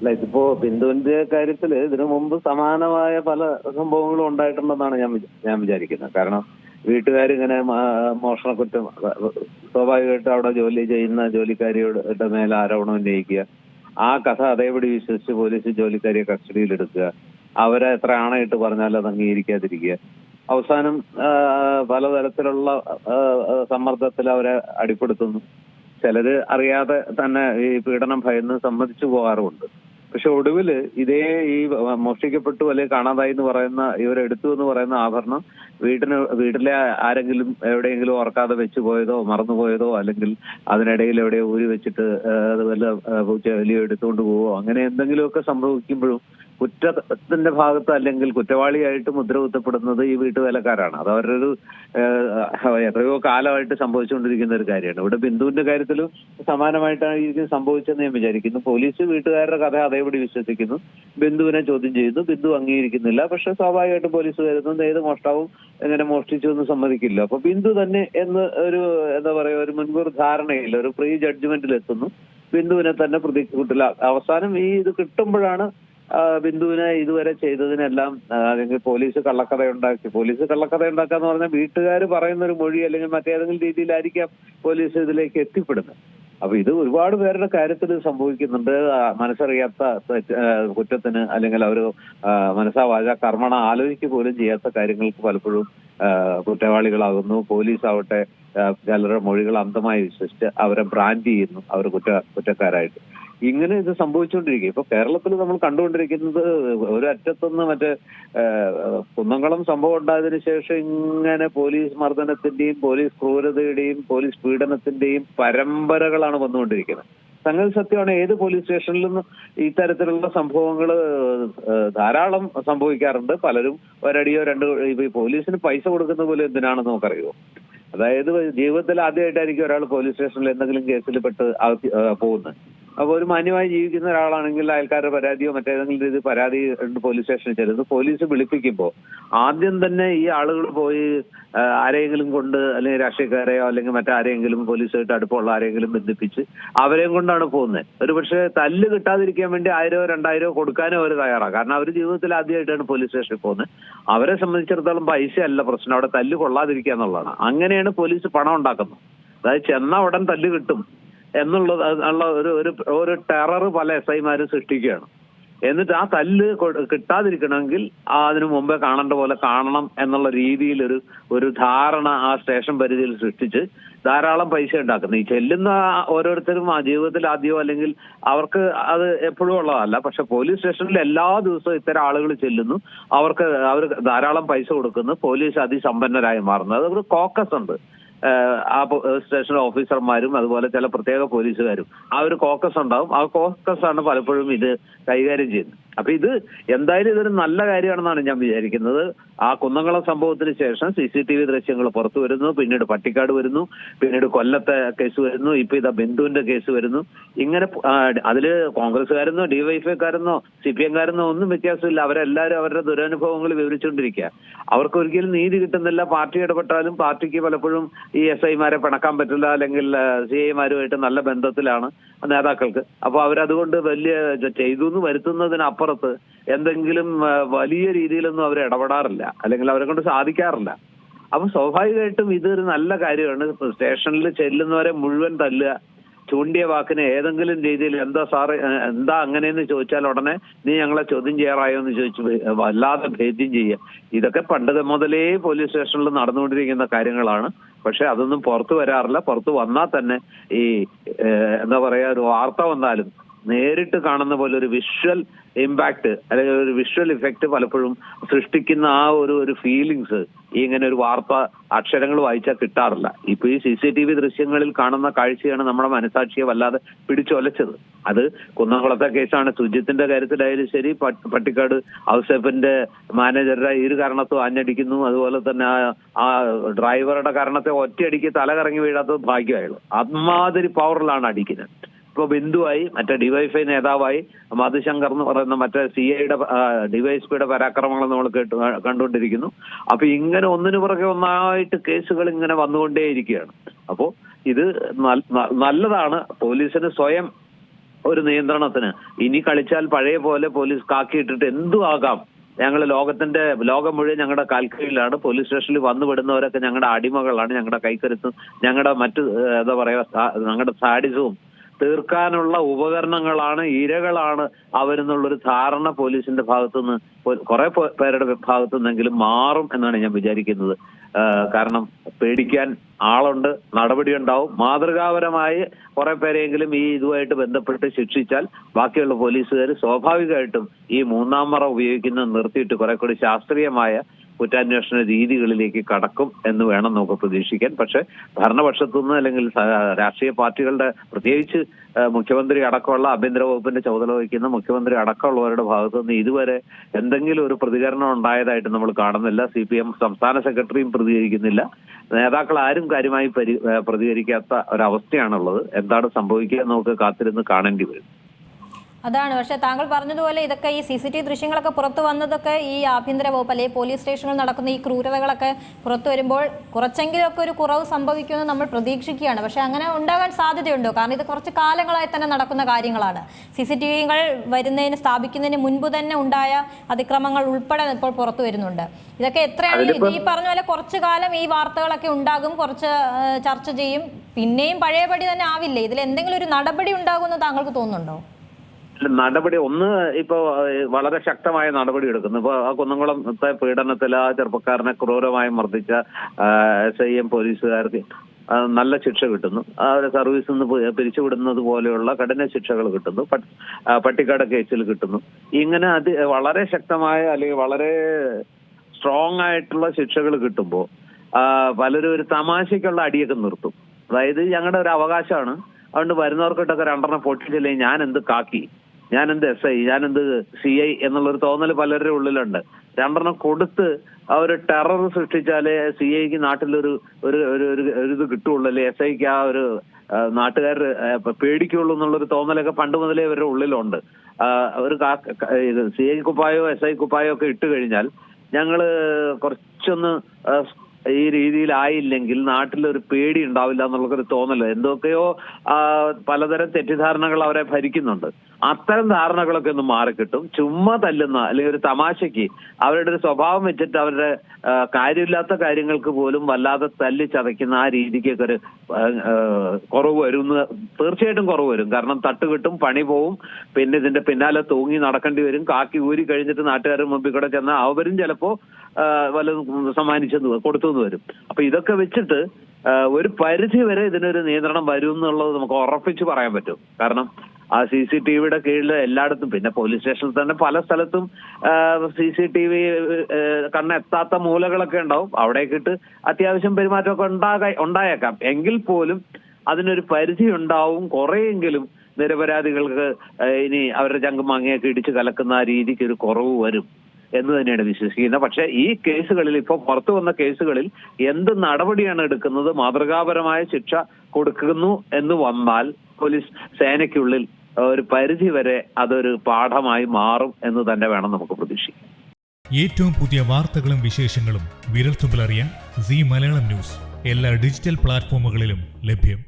അല്ല, ഇതിപ്പോ ബിന്ദുവിന്റെ കാര്യത്തില് ഇതിനു മുമ്പ് സമാനമായ പല സംഭവങ്ങളും ഉണ്ടായിട്ടുണ്ടെന്നാണ് ഞാൻ വിചാരിക്കുന്നത്. കാരണം വീട്ടുകാരിങ്ങനെ മോഷണക്കുറ്റം സ്വാഭാവികമായിട്ട് അവിടെ ജോലി ചെയ്യുന്ന ജോലിക്കാരിയുടെ മേലെ ആരോപണം ഉന്നയിക്കുക, ആ കഥ അതേപടി വിശ്വസിച്ച് പോലീസ് ജോലിക്കാരിയെ കസ്റ്റഡിയിലെടുക്കുക, അവരെ എത്ര ആണയിട്ട് പറഞ്ഞാലും അത് അംഗീകരിക്കാതിരിക്കുക, അവസാനം പലതരത്തിലുള്ള സമ്മർദ്ദത്തിൽ അവരെ അടിപ്പെടുത്തുന്നു. ചിലര് അറിയാതെ തന്നെ ഈ പീഡനം ഭയന്ന് സമ്മതിച്ചു പോകാറുമുണ്ട്. പക്ഷെ ഒടുവില് ഇതേ ഈ മോഷ്ടിക്കപ്പെട്ടു അല്ലെങ്കിൽ കാണാതായി എന്ന് പറയുന്ന ഇവരെടുത്തു എന്ന് പറയുന്ന ആഭരണം വീട്ടിലെ ആരെങ്കിലും എവിടെയെങ്കിലും ഓർക്കാതെ വെച്ചു പോയതോ മറന്നുപോയതോ അല്ലെങ്കിൽ അതിനിടയിൽ എവിടെയോ ഊരി വെച്ചിട്ട് അത് വല്ല പൂച്ചലിയോ എടുത്തുകൊണ്ട് പോവോ അങ്ങനെ എന്തെങ്കിലുമൊക്കെ സംഭവിക്കുമ്പോഴും കുറ്റത്തിന്റെ ഭാഗത്ത് അല്ലെങ്കിൽ കുറ്റവാളിയായിട്ട് മുദ്ര കുത്തപ്പെടുന്നത് ഈ വീട്ടുവേലക്കാരാണ്. അത് അവരുടെ ഒരു എത്രയോ കാലമായിട്ട് സംഭവിച്ചുകൊണ്ടിരിക്കുന്ന ഒരു കാര്യമാണ്. ഇവിടെ ബിന്ദുവിന്റെ കാര്യത്തിലും സമാനമായിട്ടാണ് ഇത് സംഭവിച്ചെന്ന് ഞാൻ വിചാരിക്കുന്നു. പോലീസ് വീട്ടുകാരുടെ കഥ അതേപടി വിശ്വസിക്കുന്നു, ബിന്ദുവിനെ ചോദ്യം ചെയ്യുന്നു, ബിന്ദു അംഗീകരിക്കുന്നില്ല. പക്ഷെ സ്വാഭാവികമായിട്ടും പോലീസ് വരുന്നത് ഏത് മോഷ്ടാവും എങ്ങനെ മോഷ്ടിച്ചു എന്ന് സമ്മതിക്കില്ല. അപ്പൊ ബിന്ദു തന്നെ എന്ന് ഒരു എന്താ പറയുക, ഒരു മുൻകൂർ ധാരണയില്ല, ഒരു പ്രീ ജഡ്ജ്മെന്റിൽ എത്തുന്നു, ബിന്ദുവിനെ തന്നെ പ്രതി കൂട്ടില്ല. അവസാനം ഈ ഇത് കിട്ടുമ്പോഴാണ് ബിന്ദുവിനെ ഇതുവരെ ചെയ്തതിനെല്ലാം അല്ലെങ്കിൽ പോലീസ് കള്ളക്കഥ ഉണ്ടാക്കാന്ന് പറഞ്ഞാൽ വീട്ടുകാർ പറയുന്ന ഒരു മൊഴി അല്ലെങ്കിൽ മറ്റേതെങ്കിലും രീതിയിലായിരിക്കാം പോലീസ് ഇതിലേക്ക് എത്തിപ്പെടുന്നത്. അപ്പൊ ഇത് ഒരുപാട് പേരുടെ കാര്യത്തിൽ സംഭവിക്കുന്നുണ്ട്. മനസ്സറിയാത്ത കുറ്റത്തിന് അല്ലെങ്കിൽ അവർ മനസ്സാ വാച കർമ്മണ ആലോചിക്കുക പോലും ചെയ്യാത്ത കാര്യങ്ങൾക്ക് പലപ്പോഴും കുറ്റവാളികളാകുന്നു. പോലീസ് ആവട്ടെ ചിലരുടെ മൊഴികൾ അന്ധമായി വിശ്വസിച്ച് അവരെ ബ്രാൻഡ് ചെയ്യുന്നു, അവർ കുറ്റക്കാരായിട്ട്. ഇങ്ങനെ ഇത് സംഭവിച്ചുകൊണ്ടിരിക്കും. ഇപ്പൊ കേരളത്തിൽ നമ്മൾ കണ്ടുകൊണ്ടിരിക്കുന്നത് ഒരു അറ്റത്തുനിന്ന് മറ്റേ കുന്നംകുളം സംഭവം ഉണ്ടായതിനു ശേഷം ഇങ്ങനെ പോലീസ് മർദ്ദനത്തിന്റെയും പോലീസ് ക്രൂരതയുടെയും പോലീസ് പീഡനത്തിന്റെയും പരമ്പരകളാണ് വന്നുകൊണ്ടിരിക്കുന്നത്. സംഗതി സത്യമാണ്, ഏത് പോലീസ് സ്റ്റേഷനിലും ഇത്തരത്തിലുള്ള സംഭവങ്ങൾ ധാരാളം സംഭവിക്കാറുണ്ട്. പലരും ഒരടിയോ ഇപ്പൊ പോലീസിന് പൈസ കൊടുക്കുന്ന പോലെ എന്തിനാണെന്ന് നമുക്കറിയുമോ? അതായത് ജീവിതത്തിൽ ആദ്യമായിട്ടായിരിക്കും ഒരാൾ പോലീസ് സ്റ്റേഷനിൽ എന്തെങ്കിലും കേസിൽ പെട്ട് പോകുന്നത്. അപ്പൊ ഒരു മാന്യമായി ജീവിക്കുന്ന ഒരാളാണെങ്കിൽ അയൽക്കാരുടെ പരാതിയോ മറ്റേതെങ്കിലും രീതി പരാതി പോലീസ് സ്റ്റേഷനിൽ ചെല്ലുന്നു. പോലീസ് വിളിപ്പിക്കുമ്പോൾ ആദ്യം തന്നെ ഈ ആളുകൾ പോയി ആരെങ്കിലും കൊണ്ട് അല്ലെങ്കിൽ രാഷ്ട്രീയക്കാരെയോ അല്ലെങ്കിൽ മറ്റാരെങ്കിലും പോലീസുമായിട്ട് അടുപ്പമുള്ള ആരെങ്കിലും ബന്ധിപ്പിച്ച് അവരെയും കൊണ്ടാണ് പോകുന്നത്. ഒരു പക്ഷേ തല്ല് കിട്ടാതിരിക്കാൻ വേണ്ടി 1000 2000 കൊടുക്കാനും അവർ തയ്യാറാണ്. കാരണം അവർ ജീവിതത്തിൽ ആദ്യമായിട്ടാണ് പോലീസ് സ്റ്റേഷനിൽ പോകുന്നത്. അവരെ സംബന്ധിച്ചിടത്തോളം പൈസ അല്ല പ്രശ്നം, അവിടെ തല്ല് കൊള്ളാതിരിക്കുക എന്നുള്ളതാണ്. അങ്ങനെയാണ് പോലീസ് പണം ഉണ്ടാക്കുന്നത്. അതായത് ചെന്ന ഉടൻ തല്ല് കിട്ടും എന്നുള്ളത് ഉള്ള ഒരു ടെറർ പല SI-മാരും സൃഷ്ടിക്കുകയാണ്. എന്നിട്ട് ആ തല്ല് കിട്ടാതിരിക്കണമെങ്കിൽ അതിനു മുമ്പേ കാണേണ്ട പോലെ കാണണം എന്നുള്ള രീതിയിൽ ഒരു ധാരണ ആ സ്റ്റേഷൻ പരിധിയിൽ സൃഷ്ടിച്ച് ധാരാളം പൈസ ഉണ്ടാക്കുന്നു. ഈ ചെല്ലുന്ന ഓരോരുത്തരും ആ ജീവിതത്തിൽ ആദ്യമോ അല്ലെങ്കിൽ അവർക്ക് അത് എപ്പോഴും ഉള്ളതല്ല. പക്ഷെ പോലീസ് സ്റ്റേഷനിൽ എല്ലാ ദിവസവും ഇത്തരം ആളുകൾ ചെല്ലുന്നു, അവർ ധാരാളം പൈസ കൊടുക്കുന്നു, പോലീസ് അതിസമ്പന്നരായി മാറുന്നു. അതൊരു കോക്കസ് ഉണ്ട്. ആ സ്റ്റേഷൻ ഓഫീസർമാരും അതുപോലെ ചില പ്രത്യേക പോലീസുകാരും ആ ഒരു കോക്കസ് ഉണ്ടാവും. ആ കോക്കസ് ആണ് പലപ്പോഴും ഇത് കൈകാര്യം ചെയ്യുന്നത്. അപ്പൊ ഇത് എന്തായാലും ഇതൊരു നല്ല കാര്യമാണെന്നാണ് ഞാൻ വിചാരിക്കുന്നത്. ആ കുന്നംകുളം സംഭവത്തിന് ശേഷം CCTV ദൃശ്യങ്ങൾ പുറത്തു വരുന്നു, പിന്നീട് പട്ടിക്കാട് വരുന്നു, പിന്നീട് കൊല്ലത്തെ കേസ് വരുന്നു, ഇപ്പൊ ഇതാ ബിന്ദുവിന്റെ കേസ് വരുന്നു. ഇങ്ങനെ അതില് കോൺഗ്രസ്സുകാരെന്നോ DYFIക്കാരെന്നോ CPM-കാരെന്നോ ഒന്നും വ്യത്യാസമില്ല. അവരെല്ലാവരും അവരുടെ ദുരനുഭവങ്ങൾ വിവരിച്ചുകൊണ്ടിരിക്കുക. അവർക്ക് ഒരിക്കലും നീതി കിട്ടുന്നില്ല. പാർട്ടി ഇടപെട്ടാലും പാർട്ടിക്ക് പലപ്പോഴും ഈ SI-മാരെ പിണക്കാൻ പറ്റില്ല, അല്ലെങ്കിൽ CI-മാരുമായിട്ട് നല്ല ബന്ധത്തിലാണ് നേതാക്കൾക്ക്. അപ്പൊ അവരതുകൊണ്ട് വലിയ ചെയ്തു എന്ന് വരുത്തുന്നതിനപ്പുറത്ത് എന്തെങ്കിലും വലിയ രീതിയിലൊന്നും അവർ ഇടപെടാറില്ല, അല്ലെങ്കിൽ അവരെ കൊണ്ട് സാധിക്കാറില്ല. അപ്പൊ സ്വാഭാവികമായിട്ടും ഇതൊരു നല്ല കാര്യമാണ്. സ്റ്റേഷനിൽ ചെല്ലുന്നവരെ മുഴുവൻ തല്ലുക, ചൂണ്ടിയ വാക്കിന് ഏതെങ്കിലും രീതിയിൽ എന്താ സാറ് എന്താ അങ്ങനെയെന്ന് ചോദിച്ചാൽ ഉടനെ നീ ഞങ്ങളെ ചോദ്യം ചെയ്യാറായോ എന്ന് ചോദിച്ചു വല്ലാതെ ഭേദ്യം ചെയ്യുക. ഇതൊക്കെ പണ്ട് മുതലേ പോലീസ് സ്റ്റേഷനിൽ നടന്നുകൊണ്ടിരിക്കുന്ന കാര്യങ്ങളാണ്. പക്ഷെ അതൊന്നും പുറത്തു വരാറില്ല. പുറത്തു വന്നാൽ തന്നെ ഈ എന്താ പറയാ, ഒരു വാർത്ത വന്നാലും നേരിട്ട് കാണുന്ന പോലെ ഒരു വിഷ്വൽ ഇമ്പാക്ട് അല്ലെങ്കിൽ ഒരു വിഷ്വൽ ഇഫക്റ്റ് പലപ്പോഴും സൃഷ്ടിക്കുന്ന ആ ഒരു ഫീലിങ്സ് ഇങ്ങനെ ഒരു വാർത്ത അക്ഷരങ്ങൾ വായിച്ചാൽ കിട്ടാറില്ല. ഇപ്പൊ ഈ CCTV ദൃശ്യങ്ങളിൽ കാണുന്ന കാഴ്ചയാണ് നമ്മുടെ മനസാക്ഷിയെ വല്ലാതെ പിടിച്ചൊലച്ചത്. അത് കുന്നംകുളത്തെ കേസാണ്. സുജിത്തിന്റെ കാര്യത്തിലായാലും ശരി, പട്ടിക്കാട് ഔസേപ്പിന്റെ മാനേജറുടെ ഇരു കാരണത്തും ആഞ്ഞടിക്കുന്നു. അതുപോലെ തന്നെ ആ ഡ്രൈവറുടെ കാരണത്തെ ഒറ്റയടിക്ക് തല കറങ്ങി വീഴാത്തത് ഭാഗ്യമായുള്ളൂ. അമ്മാതിരി പവറിലാണ് അടിക്കുന്നത്. ഇപ്പൊ ബിന്ദുവായി, മറ്റേ DYFI നേതാവായി മധുശങ്കർ എന്ന് പറയുന്ന മറ്റേ CIയുടെ DYSPയുടെ പരാക്രമങ്ങൾ നമ്മൾ കണ്ടുകൊണ്ടിരിക്കുന്നു. അപ്പൊ ഇങ്ങനെ ഒന്നിനു പുറകെ ഒന്നായിട്ട് കേസുകൾ ഇങ്ങനെ വന്നുകൊണ്ടേയിരിക്കുകയാണ്. അപ്പോ ഇത് നല്ലതാണ്. പോലീസിന് സ്വയം ഒരു നിയന്ത്രണത്തിന്. ഇനി കളിച്ചാൽ പഴയ പോലെ പോലീസ് കാക്കിയിട്ടിട്ട് എന്തും ആകാം, ഞങ്ങൾ ലോകം മുഴുവൻ ഞങ്ങളുടെ കാൽക്കീഴിലാണ്, പോലീസ് സ്റ്റേഷനിൽ വന്നു വിടുന്നവരൊക്കെ ഞങ്ങളുടെ അടിമകളാണ്, ഞങ്ങളുടെ കൈക്കരുത്തും ഞങ്ങളുടെ മറ്റ് എന്താ പറയുക ഞങ്ങളുടെ സാഡിസവും തീർക്കാനുള്ള ഉപകരണങ്ങളാണ്, ഇരകളാണ് അവരെന്നുള്ളൊരു ധാരണ പോലീസിന്റെ ഭാഗത്തുനിന്ന് കുറെ പേരുടെ ഭാഗത്തുനിന്നെങ്കിലും മാറും എന്നാണ് ഞാൻ വിചാരിക്കുന്നത്. കാരണം പേടിക്കാൻ ആളുണ്ട്, നടപടി ഉണ്ടാവും. മാതൃകാപരമായി കുറെ പേരെങ്കിലും ഈ ഇതുമായിട്ട് ബന്ധപ്പെട്ട് ശിക്ഷിച്ചാൽ ബാക്കിയുള്ള പോലീസുകാർ സ്വാഭാവികമായിട്ടും ഈ മൂന്നാം മറ ഉപയോഗിക്കുന്നത് നിർത്തിയിട്ട് കുറെ കൂടി ശാസ്ത്രീയമായ കുറ്റാന്വേഷണ രീതികളിലേക്ക് കടക്കും എന്ന് വേണം നമുക്ക് പ്രതീക്ഷിക്കാൻ. പക്ഷെ ഭരണപക്ഷത്തുനിന്ന് അല്ലെങ്കിൽ രാഷ്ട്രീയ പാർട്ടികളുടെ, പ്രത്യേകിച്ച് മുഖ്യമന്ത്രി അടക്കമുള്ള ആഭ്യന്തര വകുപ്പിന്റെ ചുമതല വഹിക്കുന്ന മുഖ്യമന്ത്രി അടക്കമുള്ളവരുടെ ഭാഗത്തുനിന്ന് ഇതുവരെ എന്തെങ്കിലും ഒരു പ്രതികരണം ഉണ്ടായതായിട്ട് നമ്മൾ കാണുന്നില്ല. CPM സംസ്ഥാന സെക്രട്ടറിയും പ്രതികരിക്കുന്നില്ല. നേതാക്കൾ ആരും കാര്യമായി പ്രതികരിക്കാത്ത ഒരവസ്ഥയാണുള്ളത്. എന്താണ് സംഭവിക്കുക നമുക്ക് കാത്തിരുന്ന് കാണേണ്ടി വരും. അതാണ്. പക്ഷേ താങ്കൾ പറഞ്ഞതുപോലെ ഇതൊക്കെ ഈ CCTV ദൃശ്യങ്ങളൊക്കെ പുറത്തു വന്നതൊക്കെ ഈ ആഭ്യന്തര വകുപ്പ് അല്ലെങ്കിൽ പോലീസ് സ്റ്റേഷനിൽ നടക്കുന്ന ഈ ക്രൂരതകളൊക്കെ പുറത്തു വരുമ്പോൾ കുറച്ചെങ്കിലുമൊക്കെ ഒരു കുറവ് സംഭവിക്കുമെന്ന് നമ്മൾ പ്രതീക്ഷിക്കുകയാണ്. പക്ഷേ അങ്ങനെ ഉണ്ടാകാൻ സാധ്യതയുണ്ടോ? കാരണം ഇത് കുറച്ച് കാലങ്ങളായി തന്നെ നടക്കുന്ന കാര്യങ്ങളാണ്. CCTVകൾ സ്ഥാപിക്കുന്നതിന് മുൻപ് തന്നെ ഉണ്ടായ അതിക്രമങ്ങൾ ഉൾപ്പെടെ ഇപ്പോൾ പുറത്തു വരുന്നുണ്ട്. ഇതൊക്കെ എത്രയാണെങ്കിലും ഈ പറഞ്ഞ പോലെ കുറച്ചു കാലം ഈ വാർത്തകളൊക്കെ ഉണ്ടാകും, കുറച്ച് ചർച്ച ചെയ്യും, പിന്നെയും പഴയപടി തന്നെ ആവില്ലേ? ഇതിൽ എന്തെങ്കിലും ഒരു നടപടി ഉണ്ടാകുമെന്ന് താങ്കൾക്ക് തോന്നുന്നുണ്ടോ? നടപടി ഇപ്പോ വളരെ ശക്തമായ നടപടി എടുക്കുന്നു. ഇപ്പൊ ആ കുന്നംകുളത്തെ പീഡനത്തിൽ ആ ചെറുപ്പക്കാരനെ ക്രൂരമായി മർദ്ദിച്ച SIM പോലീസുകാർക്ക് നല്ല ശിക്ഷ കിട്ടുന്നു. അവരെ സർവീസിൽ നിന്ന് പിരിച്ചുവിടുന്നത് പോലെയുള്ള കഠിന ശിക്ഷകൾ കിട്ടുന്നു. പട്ടിക്കാട് കേസിൽ കിട്ടുന്നു. ഇങ്ങനെ വളരെ ശക്തമായ അല്ലെങ്കിൽ വളരെ സ്ട്രോങ് ആയിട്ടുള്ള ശിക്ഷകൾ കിട്ടുമ്പോൾ പലരും ഒരു തമാശക്കുള്ള അടിയൊക്കെ നിർത്തും. അതായത് ഞങ്ങളുടെ ഒരു അവകാശമാണ്, അതുകൊണ്ട് വരുന്നവർക്കിട്ടൊക്കെ രണ്ടെണ്ണം പൊട്ടിച്ചില്ലേ ഞാൻ എന്ത് കാക്കി, ഞാൻ എന്ത് SI, ഞാൻ എന്ത് CI എന്നുള്ളൊരു തോന്നൽ പലരുടെ ഉള്ളിലുണ്ട്. രണ്ടെണ്ണം കൊടുത്ത് ഒരു ടെറർ സൃഷ്ടിച്ചാലേ CIക്ക് നാട്ടിലൊരു ഇത് കിട്ടുള്ളൂ, അല്ലെ SIക്ക് ആ ഒരു നാട്ടുകാർ പേടിക്കുള്ളൂ എന്നുള്ളൊരു തോന്നലൊക്കെ പണ്ട് മുതലേ ഇവരുടെ ഉള്ളിലുണ്ട്. ഒരു CI കുപ്പായോ SI കുപ്പായോ ഒക്കെ ഇട്ട് കഴിഞ്ഞാൽ ഞങ്ങള് കുറച്ചൊന്ന് ഈ രീതിയിലായില്ലെങ്കിൽ നാട്ടിലൊരു പേടി ഉണ്ടാവില്ല എന്നുള്ളൊരു തോന്നല്, എന്തൊക്കെയോ പലതരം തെറ്റിദ്ധാരണകൾ അവരെ ഭരിക്കുന്നുണ്ട്. അത്തരം ധാരണകളൊക്കെ ഒന്ന് മാറിക്കിട്ടും. ചുമ്മാ തല്ലുന്ന അല്ലെങ്കിൽ ഒരു തമാശയ്ക്ക് അവരുടെ ഒരു സ്വഭാവം വെച്ചിട്ട് അവരുടെ കാര്യമില്ലാത്ത കാര്യങ്ങൾക്ക് പോലും വല്ലാതെ തല്ലി ചതയ്ക്കുന്ന ആ രീതിക്കൊക്കെ ഒരു കുറവ് വരും. തീർച്ചയായിട്ടും കുറവ് വരും. കാരണം തട്ട് കിട്ടും, പണി പോവും, പിന്നെ ഇതിന്റെ പിന്നാലെ തൂങ്ങി നടക്കേണ്ടി വരും. കാക്കി ഊരി കഴിഞ്ഞിട്ട് നാട്ടുകാരുടെ മുമ്പിൽ കൂടെ ചെന്നാൽ അവരും ചിലപ്പോ വല്ലതും സമ്മാനിച്ചെന്ന് കൊടുത്തുനിന്ന് വരും. അപ്പൊ ഇതൊക്കെ വെച്ചിട്ട് ഒരു പരിധി വരെ ഇതിനൊരു നിയന്ത്രണം വരും എന്നുള്ളത് നമുക്ക് ഉറപ്പിച്ച് പറയാൻ പറ്റും. കാരണം ആ CCTVയുടെ കീഴിൽ എല്ലായിടത്തും, പിന്നെ പോലീസ് സ്റ്റേഷനിൽ തന്നെ പല സ്ഥലത്തും CCTV കണ്ണെത്താത്ത മൂലകളൊക്കെ ഉണ്ടാവും. അവിടേക്കിട്ട് അത്യാവശ്യം പെരുമാറ്റമൊക്കെ ഉണ്ടായേക്കാം. എങ്കിൽ പോലും അതിനൊരു പരിധി ഉണ്ടാവും. കുറെയെങ്കിലും നിരപരാധികൾക്ക് ഇനി അവരുടെ ചങ്കും മാങ്ങയൊക്കെ ഇടിച്ച് കലക്കുന്ന ആ രീതിക്ക് ഒരു കുറവ് വരും എന്ന് തന്നെയാണ് വിശ്വസിക്കുന്നത്. പക്ഷെ ഈ കേസുകളിൽ, ഇപ്പോൾ പുറത്തു വന്ന കേസുകളിൽ എന്ത് നടപടിയാണ് എടുക്കുന്നത്, മാതൃകാപരമായ ശിക്ഷ കൊടുക്കുന്നു എന്ന് വന്നാൽ പോലീസ് സേനയ്ക്കുള്ളിൽ ഒരു പരിധി വരെ അതൊരു പാഠമായി മാറും എന്ന് തന്നെ വേണം നമുക്ക് പ്രതീക്ഷിക്കാം. ഏറ്റവും പുതിയ വാർത്തകളും വിശേഷങ്ങളും വിരൽത്തുമ്പിലറിയാൻ Zee മലയാളം ന്യൂസ് എല്ലാ ഡിജിറ്റൽ പ്ലാറ്റ്ഫോമുകളിലും ലഭ്യം.